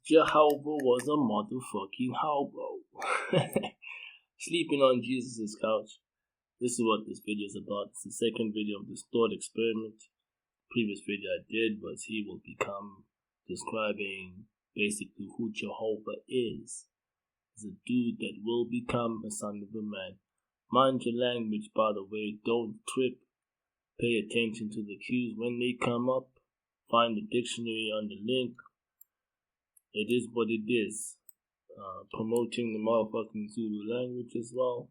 JEHOVAH was a motherfucking hobo. Sleeping on Jesus' couch. This is what this video is about. It's the second video of this thought experiment. The previous video I did was he will become describing basically who Jehovah is. He's a dude that will become a son of a man. Mind your language, by the way. Don't trip. Pay attention to the cues when they come up. Find the dictionary on the link. It is what it is. Promoting the motherfucking Zulu language as well,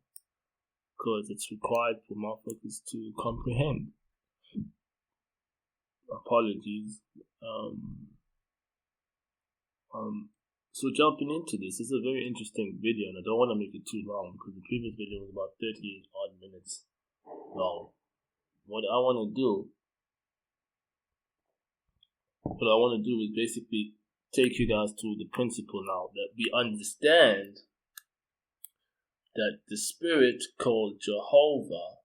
because it's required for motherfuckers to comprehend. Apologies. So jumping into this is a very interesting video, and I don't want to make it too long because the previous video was about 38 odd minutes long. What I want to do is basically take you guys through the principle now that we understand that the spirit called Jehovah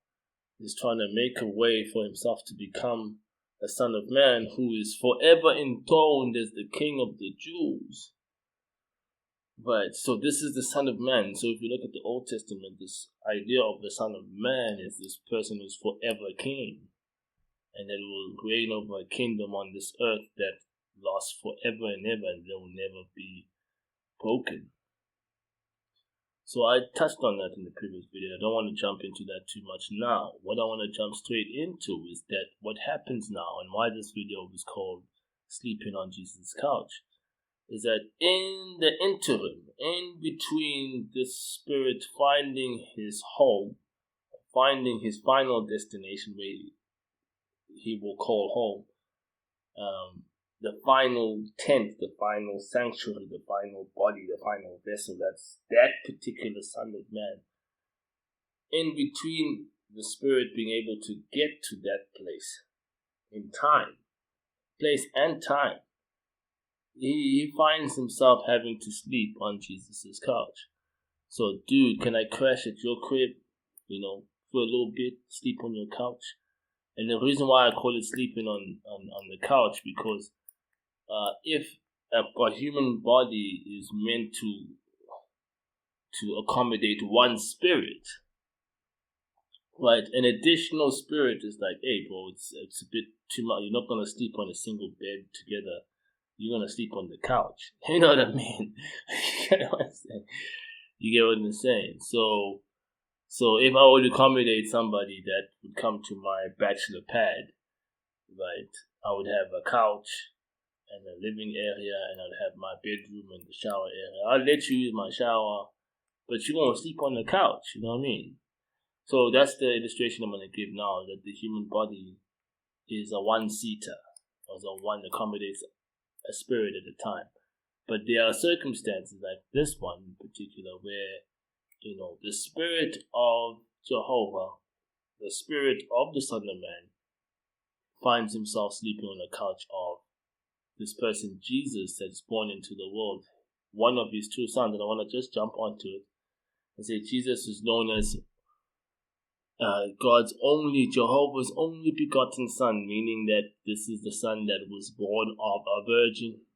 is trying to make a way for himself to become a son of man who is forever enthroned as the king of the Jews. Right, so this is the son of man. So if you look at the Old Testament, this idea of the son of man is this person who's forever king, and that will reign over a kingdom on this earth that lasts forever and ever, and they will never be broken. So I touched on that in the previous video. I don't want to jump into that too much now. What I want to jump straight into is that what happens now, and why this video was called Sleeping on Jesus' Couch, is that in the interim, in between this spirit finding his home, finding his final destination where he will call home, the final tent, the final sanctuary, the final body, the final vessel, that's that particular son of man. In between the spirit being able to get to that place in time, place and time, he finds himself having to sleep on Jesus' couch. So, dude, can I crash at your crib, for a little bit, sleep on your couch? And the reason why I call it sleeping on the couch, because if a human body is meant to accommodate one spirit, right, an additional spirit is like, hey bro, it's a bit too much. You're not going to sleep on a single bed together. You're going to sleep on the couch. You know what I mean? You get what I'm saying? You get what I'm saying? So if I were to accommodate somebody that would come to my bachelor pad, right, I would have a couch and a living area, and I'd have my bedroom and the shower area. I'll let you use my shower, but you're going to sleep on the couch, you know what I mean? So that's the illustration I'm going to give now, that the human body is a one-seater, or one that accommodates a spirit at a time. But there are circumstances like this one in particular where, the spirit of Jehovah, the spirit of the Son of Man, finds himself sleeping on the couch of this person, Jesus, that's born into the world, one of his two sons. And I want to just jump onto it and say Jesus is known as Jehovah's only begotten son, meaning that this is the son that was born of a virgin.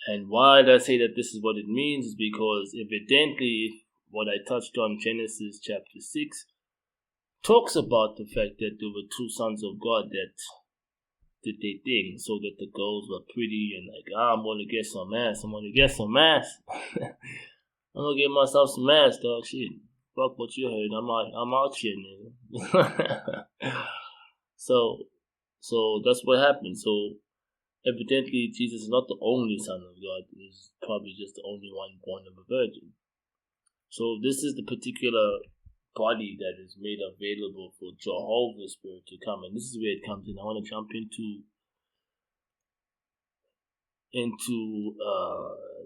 And why I say that this is what it means is because evidently what I touched on, Genesis chapter 6, talks about the fact that there were two sons of God that did their thing, so that the girls were pretty and like, I'm going to get some ass. I'm going to get myself some ass, dog. Shit. Fuck what you heard. I'm out here, nigga. So that's what happened. So evidently Jesus is not the only son of God. He's probably just the only one born of a virgin. So this is the particular body that is made available for Jehovah's spirit to come, and this is where it comes in. I want to jump into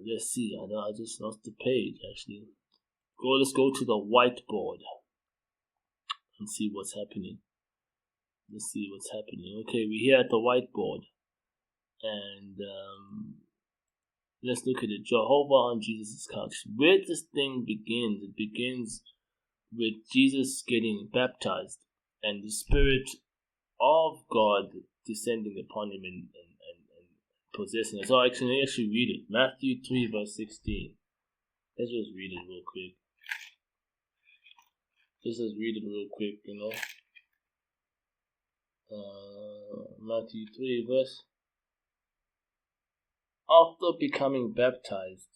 let's see, I just lost the page actually. Let's go to the whiteboard and see what's happening. Let's see what's happening. Okay, we're here at the whiteboard, and let's look at it. Jehovah on Jesus' couch. Where this thing begins, it begins with Jesus getting baptized and the Spirit of God descending upon him and possessing us. So I can actually read it. Matthew 3 verse 16. Let's just read it real quick. Let's just read it real quick, Matthew 3 verse. After becoming baptized,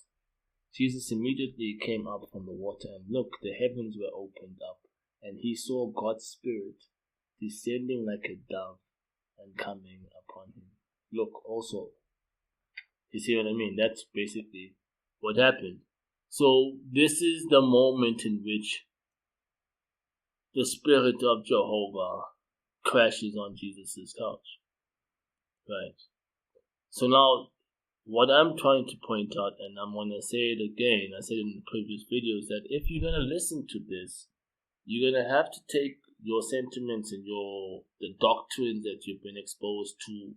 Jesus immediately came up from the water, and look, the heavens were opened up, and he saw God's Spirit descending like a dove and coming upon him. Look, also, you see what I mean? That's basically what happened. So this is the moment in which the Spirit of Jehovah crashes on Jesus' couch. Right. So now, what I'm trying to point out, and I'm going to say it again, I said it in the previous videos, that if you're going to listen to this, you're going to have to take your sentiments and the doctrines that you've been exposed to,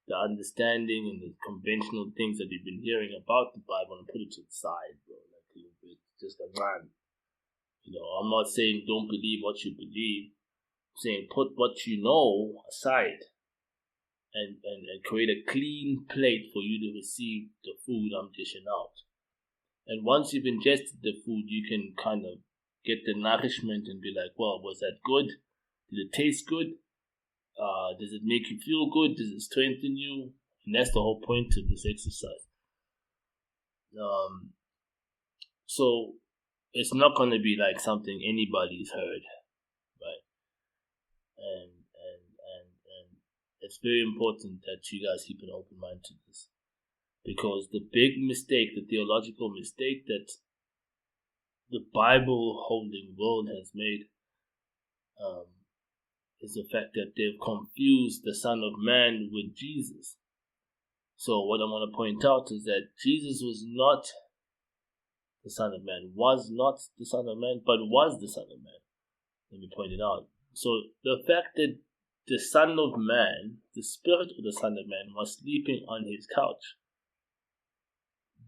the understanding and the conventional things that you've been hearing about the Bible, and put it to the side, bro. Like a little bit, just like, man, I'm not saying don't believe what you believe. I'm saying put what you know aside and create a clean plate for you to receive the food I'm dishing out. And once you've ingested the food, you can kind of get the nourishment and be like, well, was that good? Did it taste good? Does it make you feel good? Does it strengthen you? And that's the whole point of this exercise. So it's not going to be like something anybody's heard, right? And it's very important that you guys keep an open mind to this, because the big mistake, the theological mistake that the Bible holding world has made is the fact that they've confused the Son of Man with Jesus. So what I want to point out is that Jesus was not the Son of Man, was not the Son of Man, but was the Son of Man. Let me point it out. So the fact that the Son of Man, the Spirit of the Son of Man, was sleeping on his couch,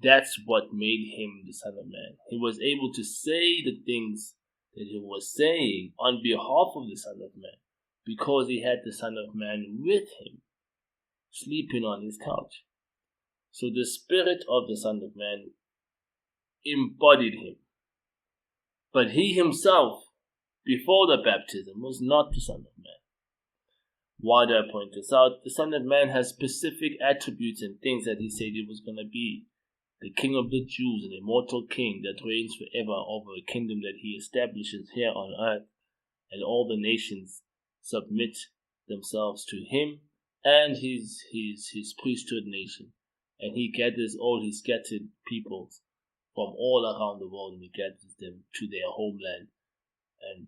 that's what made him the Son of Man. He was able to say the things that he was saying on behalf of the Son of Man, because he had the Son of Man with him, sleeping on his couch. So the Spirit of the Son of Man embodied him. But he himself, before the baptism, was not the Son of Man. Why do I point this out? The Son of Man has specific attributes and things that he said he was going to be. The King of the Jews, an immortal king that reigns forever over a kingdom that he establishes here on earth, and all the nations submit themselves to him and his priesthood nation. And he gathers all his scattered peoples from all around the world, and he gathers them to their homeland. And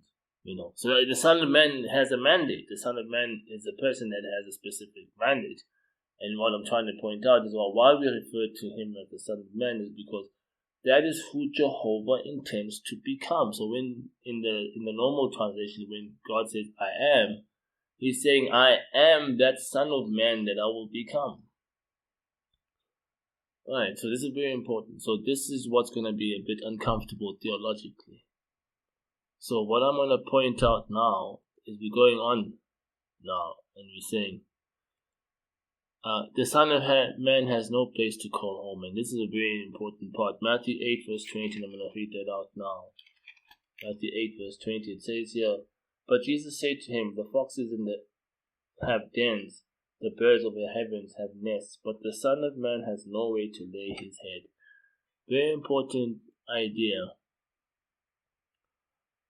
so the Son of Man has a mandate. The Son of Man is a person that has a specific mandate. And what I'm trying to point out is, well, why we refer to him as the Son of Man is because that is who Jehovah intends to become. So when in the normal translation, when God says I am, he's saying I am that Son of Man that I will become. Alright, so this is very important. So this is what's going to be a bit uncomfortable theologically. So what I'm going to point out now is we're going on now, and we're saying the Son of Man has no place to call home, and this is a very important part. Matthew 8 verse 20, and I'm going to read that out now. Matthew 8 verse 20, it says here, but Jesus said to him, the foxes have dens, the birds of the heavens have nests, but the Son of Man has nowhere to lay his head. Very important idea.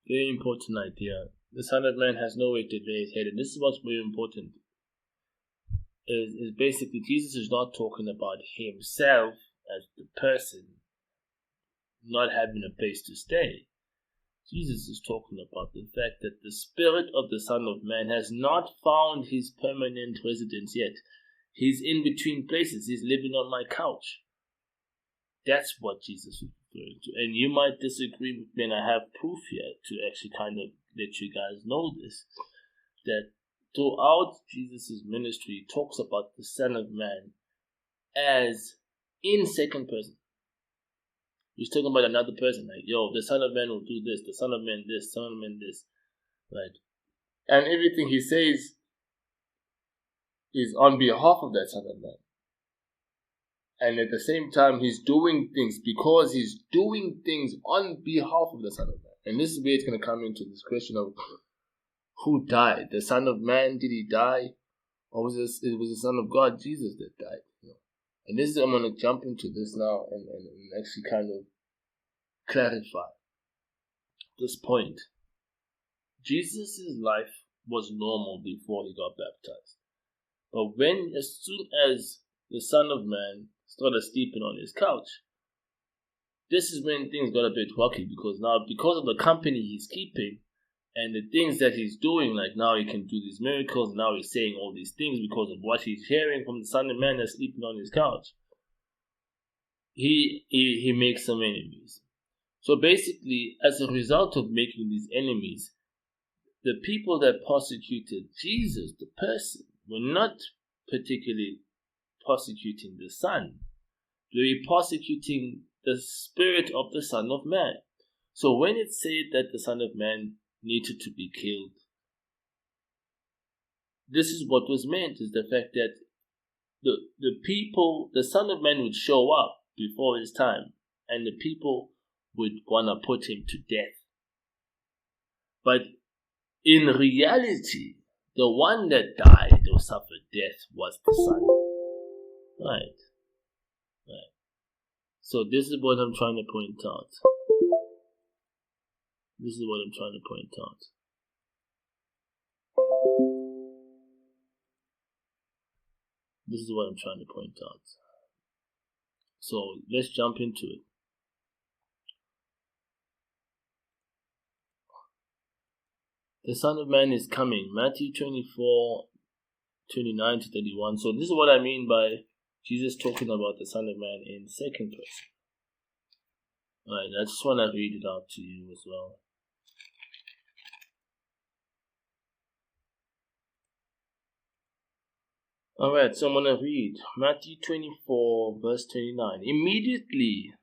Very important idea. The Son of Man has nowhere to lay his head, and this is what's very important. Is basically Jesus is not talking about himself as the person not having a place to stay. Jesus is talking about the fact that the Spirit of the Son of Man has not found his permanent residence yet. He's in between places. He's living on my couch. That's what Jesus is referring to. And you might disagree with me, and I have proof here to actually kind of let you guys know this. That throughout Jesus' ministry, he talks about the Son of Man as in second person. He's talking about another person, like, the Son of Man will do this, the Son of Man this, Son of Man this, right? And everything he says is on behalf of that Son of Man. And at the same time, he's doing things because he's doing things on behalf of the Son of Man. And this is where it's going to come into this question of who died? The Son of Man, did he die? Or was it was the Son of God, Jesus, that died? And this is, I'm going to jump into this now and actually kind of clarify this point. Jesus' life was normal before he got baptized. But as soon as the Son of Man started sleeping on his couch, this is when things got a bit wacky, because of the company he's keeping and the things that he's doing, like now he can do these miracles, now he's saying all these things because of what he's hearing from the Son of Man that's sleeping on his couch. He makes some enemies. So basically, as a result of making these enemies, the people that persecuted Jesus, the person, were not particularly persecuting the Son. They were persecuting the spirit of the Son of Man. So when it said that the Son of Man needed to be killed, this is what was meant, is the fact that the people, the Son of Man would show up before his time, and the people would want to put him to death. But in reality, the one that died or suffered death was the Son. Right. So this is what I'm trying to point out. This is what I'm trying to point out. This is what I'm trying to point out. So let's jump into it. The Son of Man is coming. Matthew 24, 29 to 31. So this is what I mean by Jesus talking about the Son of Man in second person. Alright, I just want to read it out to you as well. Alright, so I'm going to read Matthew 24, verse 29. Immediately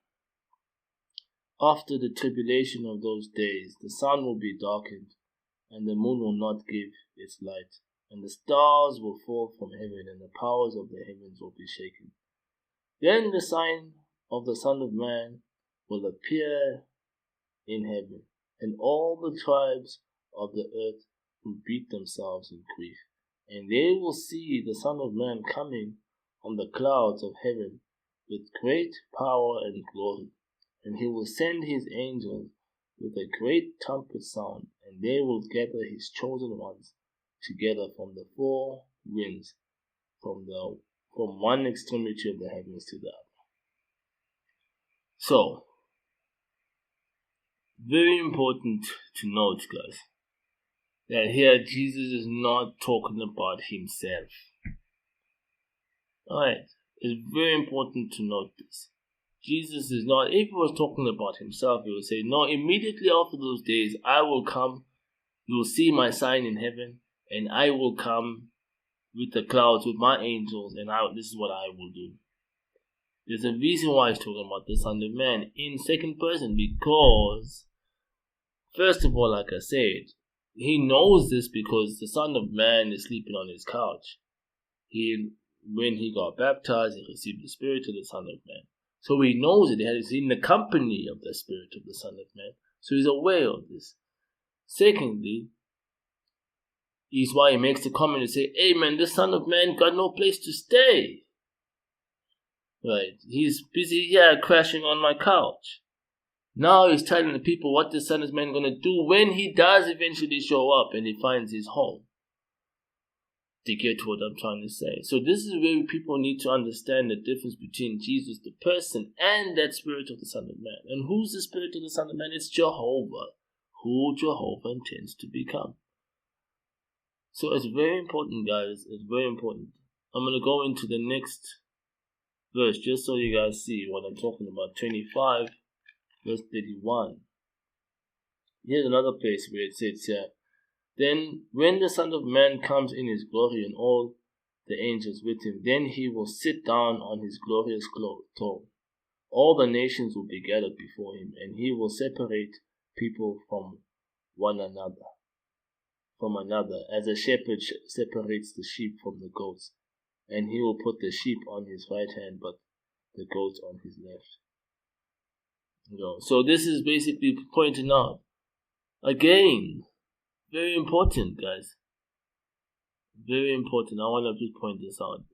after the tribulation of those days, the sun will be darkened, and the moon will not give its light, and the stars will fall from heaven, and the powers of the heavens will be shaken. Then the sign of the Son of Man will appear in heaven, and all the tribes of the earth will beat themselves in grief, and they will see the Son of Man coming on the clouds of heaven with great power and glory. And he will send his angels with a great trumpet sound, and they will gather his chosen ones together from the four winds, from one extremity of the heavens to the other. So, very important to note, guys, that here Jesus is not talking about himself. Alright, it's very important to note this. Jesus is not, if he was talking about himself, he would say, no, immediately after those days, I will come, you will see my sign in heaven, and I will come with the clouds, with my angels, and this is what I will do. There's a reason why he's talking about the Son of Man in second person, because, first of all, like I said, he knows this because the Son of Man is sleeping on his couch. When he got baptized, he received the Spirit of the Son of Man. So he knows it. He's in the company of the Spirit of the Son of Man. So he's aware of this. Secondly, is why he makes the comment and say, hey man, the Son of Man got no place to stay. Right? He's busy here crashing on my couch. Now he's telling the people what the Son of Man is going to do when he does eventually show up and he finds his home. To get what I'm trying to say. So this is where people need to understand the difference between Jesus the person and that Spirit of the Son of Man. And who's the Spirit of the Son of Man? It's Jehovah, who Jehovah intends to become. So it's very important, guys. It's very important. I'm going to go into the next verse just so you guys see what I'm talking about. 25, verse 31. Here's another place where it says here, then when the Son of Man comes in his glory and all the angels with him, then he will sit down on his glorious throne. All the nations will be gathered before him, and he will separate people from another, as a shepherd separates the sheep from the goats. And he will put the sheep on his right hand, but the goats on his left. So this is basically pointing out, again, very important, guys. Very important. I want to just point this out.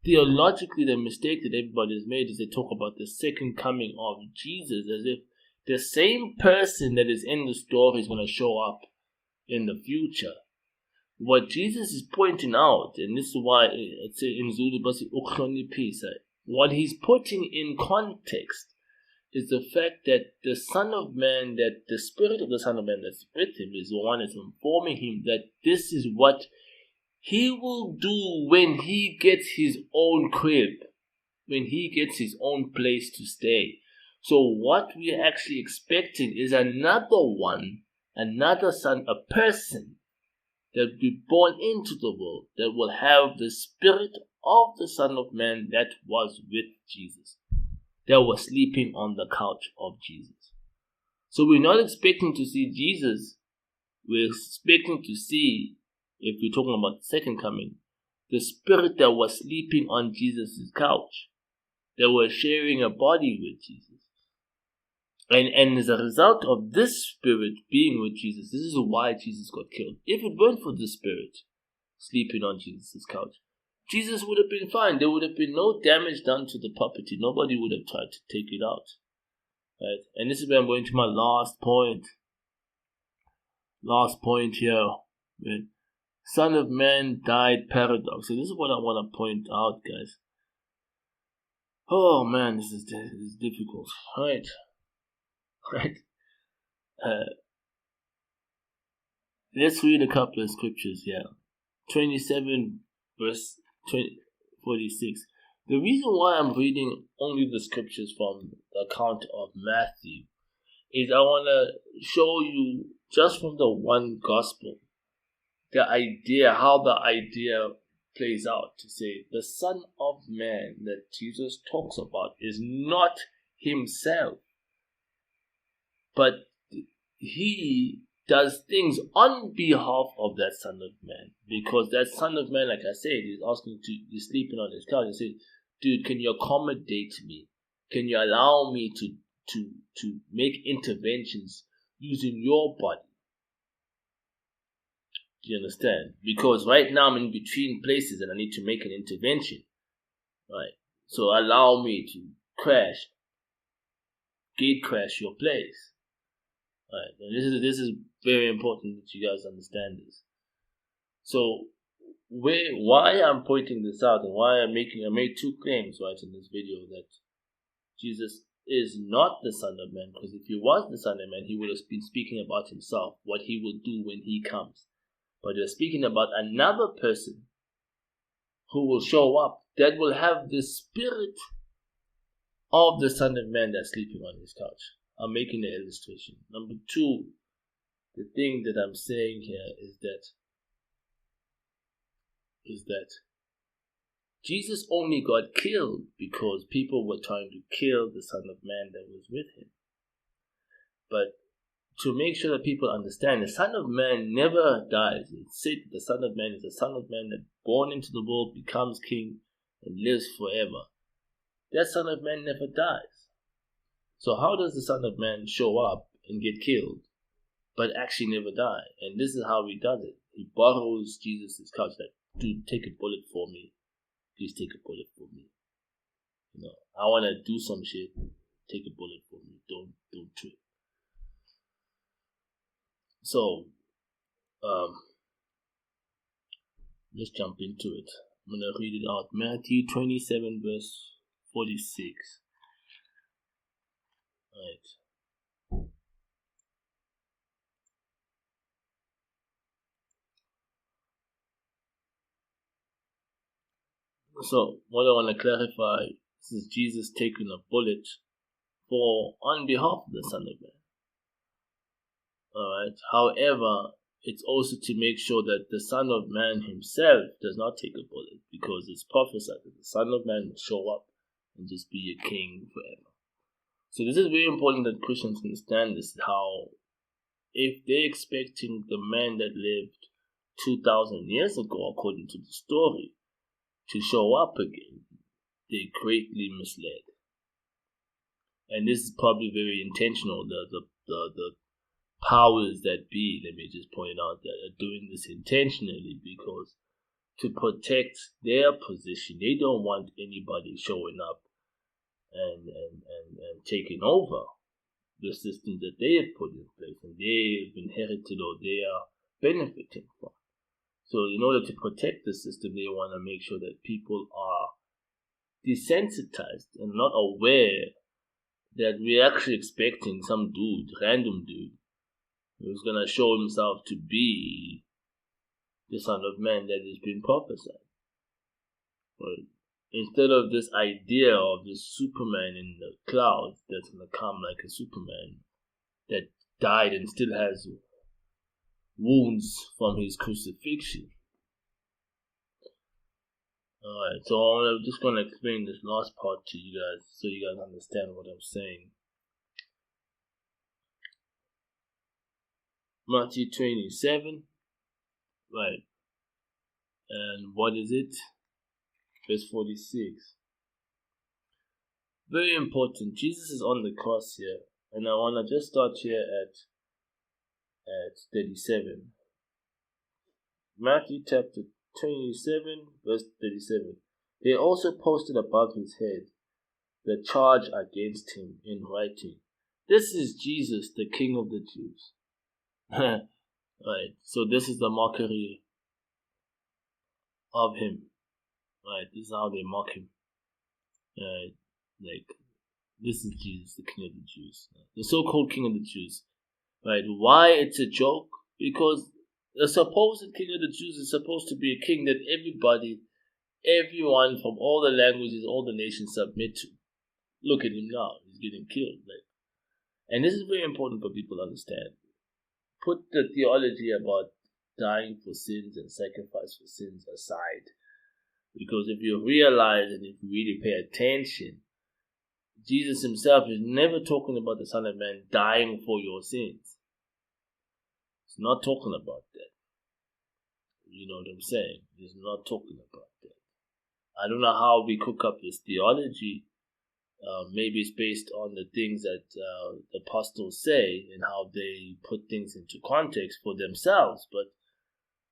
Theologically, the mistake that everybody has made is they talk about the second coming of Jesus as if the same person that is in the story is going to show up in the future. What Jesus is pointing out, and this is why it's in Zulu, what he's putting in context is the fact that the Son of Man, that the Spirit of the Son of Man that's with him is the one that's informing him that this is what he will do when he gets his own crib, when he gets his own place to stay. So what we are actually expecting is another son, a person that will be born into the world that will have the Spirit of the Son of Man that was with Jesus, that was sleeping on the couch of Jesus. So we're not expecting to see Jesus. We're expecting to see, if we're talking about the second coming, the Spirit that was sleeping on Jesus' couch, that was sharing a body with Jesus. And as a result of this Spirit being with Jesus, this is why Jesus got killed. If it weren't for the Spirit sleeping on Jesus' couch, Jesus would have been fine. There would have been no damage done to the property. Nobody would have tried to take it out. Right? And this is where I'm going to my last point. Last point here. Right? Son of Man died paradox. So this is what I want to point out, guys. Oh man, this is difficult. Right? Let's read a couple of scriptures here. 27 verse 46. The reason why I'm reading only the scriptures from the account of Matthew is I want to show you just from the one gospel the idea, how the idea plays out, to say the Son of Man that Jesus talks about is not himself, but he does things on behalf of that Son of Man, because that Son of Man, like I said, he's sleeping on his couch. He said, dude, can you accommodate me? Can you allow me to make interventions using your body? Do you understand? Because right now I'm in between places and I need to make an intervention. Right? So allow me to gate crash your place. Right? And this is very important that you guys understand this. So why I'm pointing this out and why I made two claims right in this video, that Jesus is not the Son of Man, because if he was the Son of Man, he would have been speaking about himself, what he will do when he comes. But we're speaking about another person who will show up that will have the Spirit of the Son of Man that's sleeping on his couch. I'm making an illustration. Number two, the thing that I'm saying here is that Jesus only got killed because people were trying to kill the Son of Man that was with him. But to make sure that people understand, the Son of Man never dies. It's said the Son of Man is the Son of Man that born into the world, becomes king, and lives forever. That Son of Man never dies. So how does the Son of Man show up and get killed, but actually never die? And this is how he does it. He borrows Jesus' couch, like, dude, take a bullet for me. Please take a bullet for me. I want to do some shit. Take a bullet for me. Don't trip. So, let's jump into it. I'm going to read it out. Matthew 27 verse 46. Right. So, what I want to clarify, this is Jesus taking a bullet on behalf of the Son of Man. Alright. However, it's also to make sure that the Son of Man himself does not take a bullet, because it's prophesied that the Son of Man will show up and just be a king forever. So this is very important that Christians understand this, how if they're expecting the man that lived 2,000 years ago, according to the story, to show up again, they greatly misled. And this is probably very intentional. The powers that be, let me just point out, that are doing this intentionally because to protect their position, they don't want anybody showing up and taking over the system that they have put in place and they have inherited or they are benefiting from. So in order to protect the system, they want to make sure that people are desensitized and not aware that we're actually expecting some random dude, who's going to show himself to be the Son of Man that has been prophesied. Right? Instead of this idea of this Superman in the clouds that's going to come like a Superman that died and still has wounds from his crucifixion. Alright, so I'm just going to explain this last part to you guys so you guys understand what I'm saying. Matthew 27, right, and what is it? Verse 46. Very important. Jesus is on the cross here, and I want to just start here at 37. Matthew chapter 27, verse 37. They also posted above his head the charge against him in writing, "This is Jesus, the King of the Jews." Right, so this is the mockery of him. Right, this is how they mock him. Like, this is Jesus, the King of the Jews, the so-called King of the Jews. Right, why it's a joke? Because the supposed King of the Jews is supposed to be a king that everyone from all the languages, all the nations submit to. Look at him now; he's getting killed. And this is very important for people to understand. Put the theology about dying for sins and sacrifice for sins aside. Because if you realize and if you really pay attention, Jesus himself is never talking about the Son of Man dying for your sins. He's not talking about that. You know what I'm saying? He's not talking about that. I don't know how we cook up this theology. Maybe it's based on the things that the apostles say and how they put things into context for themselves. But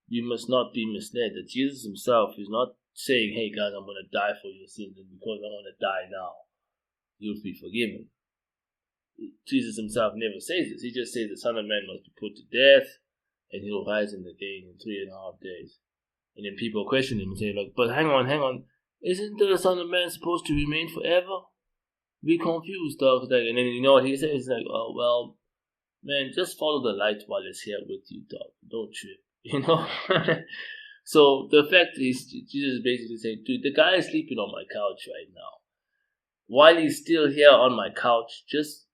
you must not be misled that Jesus himself is not saying, "Hey guys, I'm going to die for your sins, and because I want to die now, you'll be forgiven." Jesus himself never says this. He just says the Son of Man must be put to death and he'll rise in the day in 3.5 days. And then people question him and say, like, "But hang on, isn't the Son of Man supposed to remain forever?" We confused, dog. And then you know what he says? He's like, "Oh well, man, just follow the light while it's here with you, dog. Don't trip." You know? So the fact is, Jesus is basically saying, dude, the guy is sleeping on my couch right now. While he's still here on my couch, just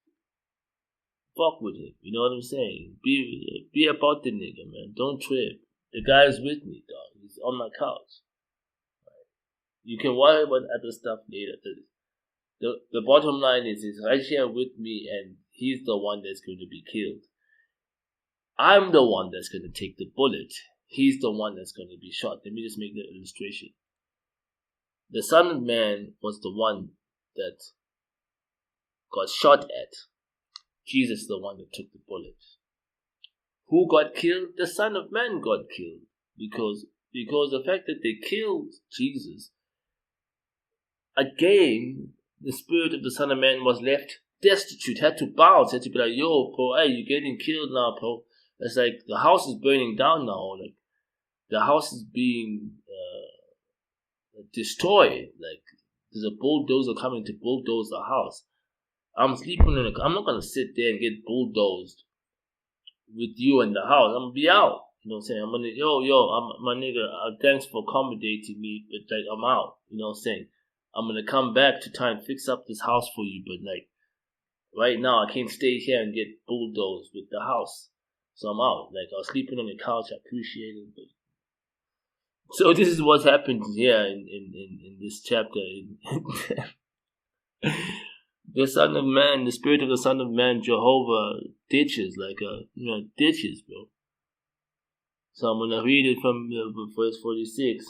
fuck with him. You know what I'm saying? Be about the nigga, man. Don't trip. The guy is with me, dog. He's on my couch. Right? You can worry about other stuff later. The bottom line is he's right here with me and he's the one that's going to be killed. I'm the one that's going to take the bullet. He's the one that's going to be shot. Let me just make the illustration. The Son of Man was the one that got shot at. Jesus is the one that took the bullet. Who got killed? The Son of Man got killed. Because the fact that they killed Jesus, again, the spirit of the Son of Man was left destitute, had to bounce, had to be like, "Yo, bro, hey, you're getting killed now, bro." It's like the house is burning down now, like the house is being destroyed. Like there's a bulldozer coming to bulldoze the house. I'm sleeping I'm not gonna sit there and get bulldozed with you in the house. I'm gonna be out. You know what I'm saying? I'm gonna my nigga. Thanks for accommodating me, but like I'm out. You know what I'm saying? I'm gonna come back to try and fix up this house for you, but like right now I can't stay here and get bulldozed with the house. So I'm out. Like I was sleeping on the couch. I appreciate it. But... So this is what's happened here in this chapter. The Son of Man, the Spirit of the Son of Man, Jehovah, ditches ditches, bro. So I'm gonna read it from verse 46.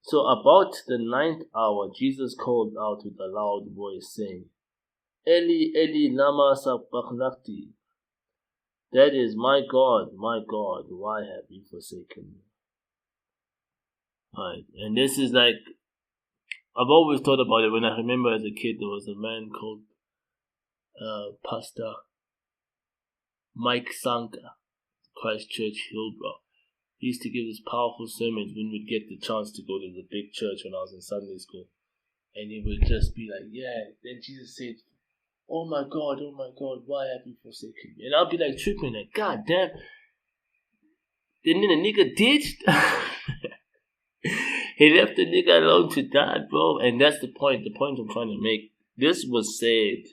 So about the 9th hour, Jesus called out with a loud voice, saying, Eli, Eli, lama sabachthani. That is, my God, why have you forsaken me? Right. And this is like, I've always thought about it when I remember as a kid, there was a man called Pastor Mike Sanka, Christchurch, Hillbrow. He used to give us powerful sermons when we'd get the chance to go to the big church when I was in Sunday school. And he would just be like, yeah. Then Jesus said, oh my God, why have you forsaken me? And I'll be like tripping, like, God damn. Then the nigga ditched. He left the nigga alone to die, bro. And that's the point I'm trying to make. This was said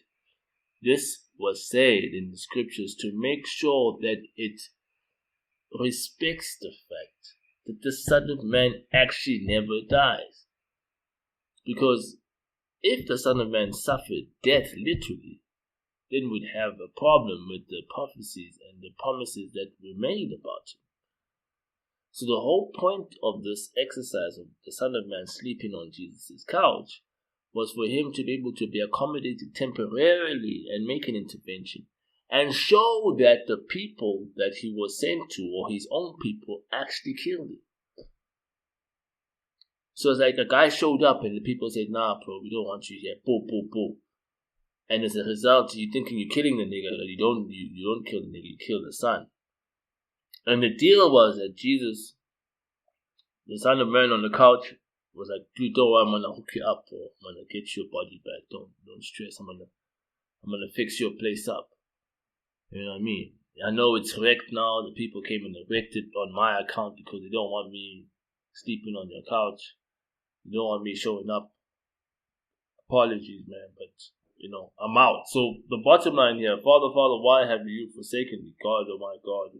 in the scriptures to make sure that it respects the fact that the Son of Man actually never dies. Because if the Son of Man suffered death literally, then we'd have a problem with the prophecies and the promises that were made about him. So the whole point of this exercise of the Son of Man sleeping on Jesus' couch was for him to be able to be accommodated temporarily and make an intervention and show that the people that he was sent to, or his own people, actually killed him. So it's like a guy showed up and the people said, nah, bro, we don't want you here. Boo, boo, boo. And as a result, you're thinking you're killing the nigga, but you don't kill the nigga, you kill the son. And the deal was that Jesus, the Son of Man on the couch, was like, dude, don't worry, I'm gonna hook you up, bro. I'm gonna get your body back. Don't stress. I'm gonna fix your place up. You know what I mean? I know it's wrecked now. The people came and wrecked it on my account because they don't want me sleeping on your couch. They don't want me showing up. Apologies, man, but I'm out. So the bottom line here, Father, why have you forsaken me? God, oh my God,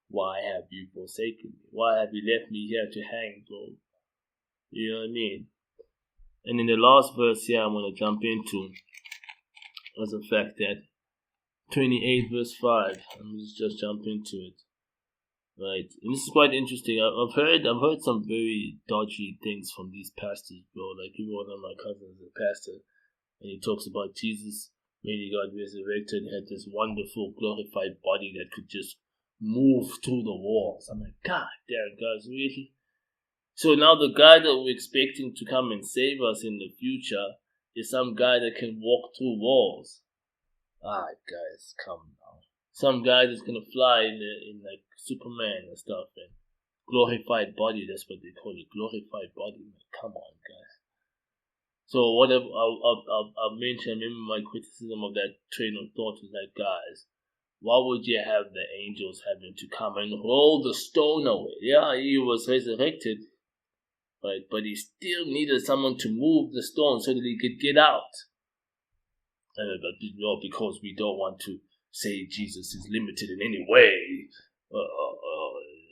why have you forsaken me? Why have you left me here to hang, bro? You know what I mean? And in the last verse here, I'm going to jump into was the fact that 28 verse 5. I'm just jump into it. Right. And this is quite interesting. I've heard some very dodgy things from these pastors, bro. Like even one of my cousins is a pastor, and he talks about Jesus when he got resurrected, had this wonderful glorified body that could just move through the walls. I'm like, God damn, guys, really? So now the guy that we're expecting to come and save us in the future is some guy that can walk through walls. Alright, guys, come now. Some guy that's gonna fly in like Superman and stuff, and glorified body. That's what they call it, glorified body. Like, come on, guys. So whatever I'll mention. Remember my criticism of that train of thought was like, guys, why would you have the angels having to come and roll the stone away? Yeah, he was resurrected, right? But he still needed someone to move the stone so that he could get out. Because we don't want to say Jesus is limited in any way.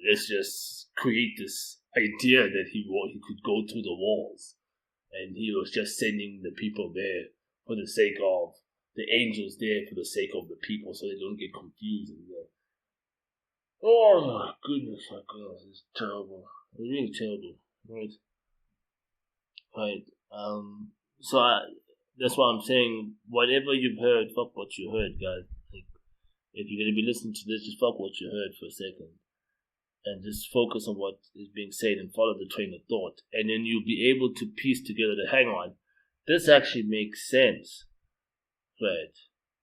Let's just create this idea that he could go through the walls, and he was just sending the people there for the sake of the angels there for the sake of the people, so they don't get confused. Oh my goodness, it's terrible. It's really terrible, right? Right. That's why I'm saying, whatever you've heard, fuck what you heard, guys. Like, if you're gonna be listening to this, just fuck what you heard for a second, and just focus on what is being said and follow the train of thought, and then you'll be able to piece together the hang on. This actually makes sense, right?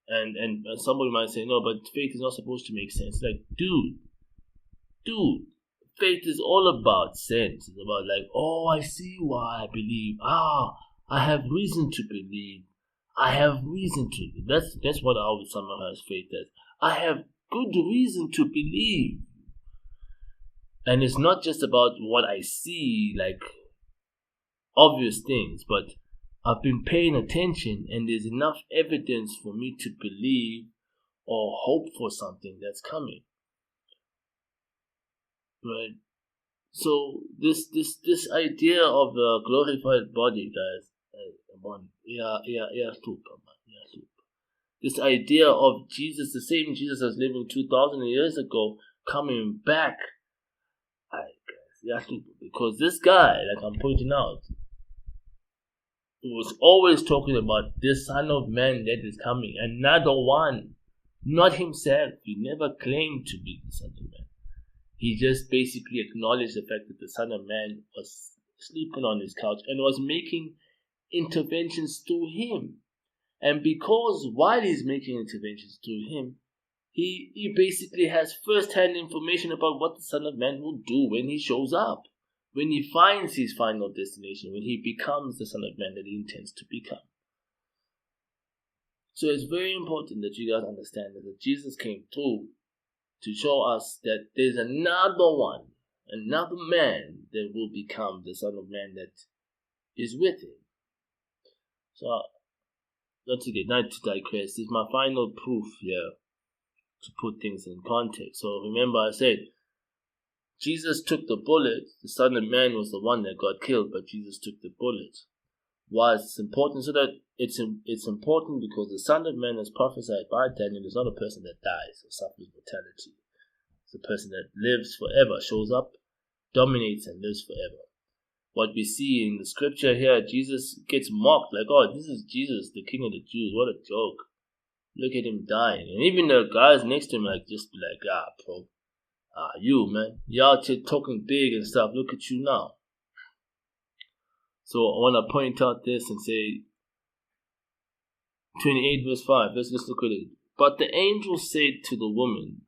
And somebody might say, no, but faith is not supposed to make sense. Like, dude, faith is all about sense. It's about like, oh, I see why I believe. I have reason to believe. I have reason to. That's what I always summarize faith as. I have good reason to believe. And it's not just about what I see, like obvious things, but I've been paying attention, and there's enough evidence for me to believe or hope for something that's coming. Right? So this idea of the glorified body, guys, this idea of Jesus, the same Jesus as living 2,000 years ago, coming back. Because this guy, like I'm pointing out, was always talking about this Son of Man that is coming, another one, not himself. He never claimed to be the Son of Man. He just basically acknowledged the fact that the Son of Man was sleeping on his couch and was making interventions to him. And because while he's making interventions to him, he basically has first-hand information about what the Son of Man will do when he shows up, when he finds his final destination, when he becomes the Son of Man that he intends to become. So it's very important that you guys understand that Jesus came through to show us that there's another one, another man that will become the Son of Man that is with him. So, not to digress, this is my final proof here to put things in context. So remember I said, Jesus took the bullet. The Son of Man was the one that got killed, but Jesus took the bullet. Why is this important? So that it's important because the Son of Man, as prophesied by Daniel, is not a person that dies or suffers mortality. It's a person that lives forever, shows up, dominates, and lives forever. What we see in the scripture here, Jesus gets mocked like, oh, this is Jesus, the King of the Jews. What a joke. Look at him dying. And even the guys next to him just be like, bro. You, man. You're out here talking big and stuff. Look at you now. So I want to point out this and say, 28 verse 5. Let's look at it. But the angel said to the woman,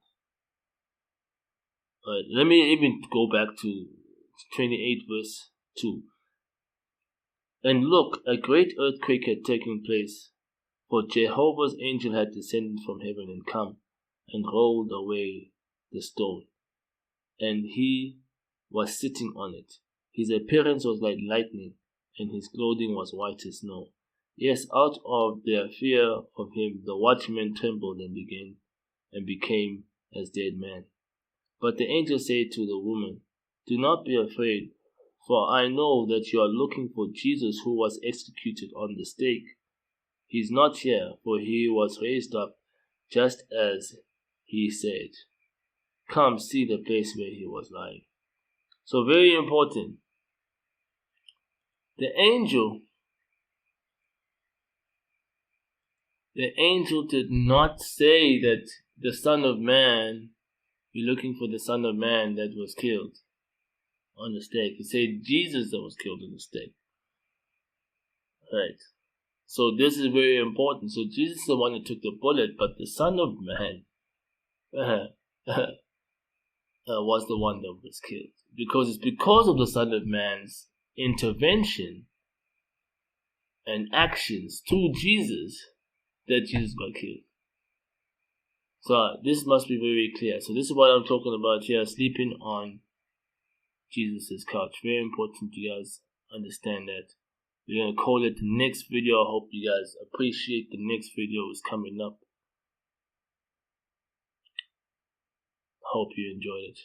let me even go back to 28 verse 2. And look, a great earthquake had taken place, for Jehovah's angel had descended from heaven and come and rolled away the stone, and he was sitting on it. His appearance was like lightning, and his clothing was white as snow. Yes, out of their fear of him, the watchmen trembled and became as dead men. But the angel said to the woman, do not be afraid, for I know that you are looking for Jesus who was executed on the stake. He is not here, for he was raised up, just as he said. Come see the place where he was lying. So very important. The angel did not say that the Son of Man, you're looking for the Son of Man that was killed on the stake. He said Jesus that was killed on the stake. Right. So this is very important. So Jesus is the one that took the bullet, but the Son of Man was the one that was killed. Because it's because of the Son of Man's intervention and actions to Jesus that Jesus got killed. So this must be very clear. So this is what I'm talking about here, sleeping on Jesus' couch. Very important you guys understand that. We're going to call it the next video. I hope you guys appreciate the next video is coming up. Hope you enjoyed it.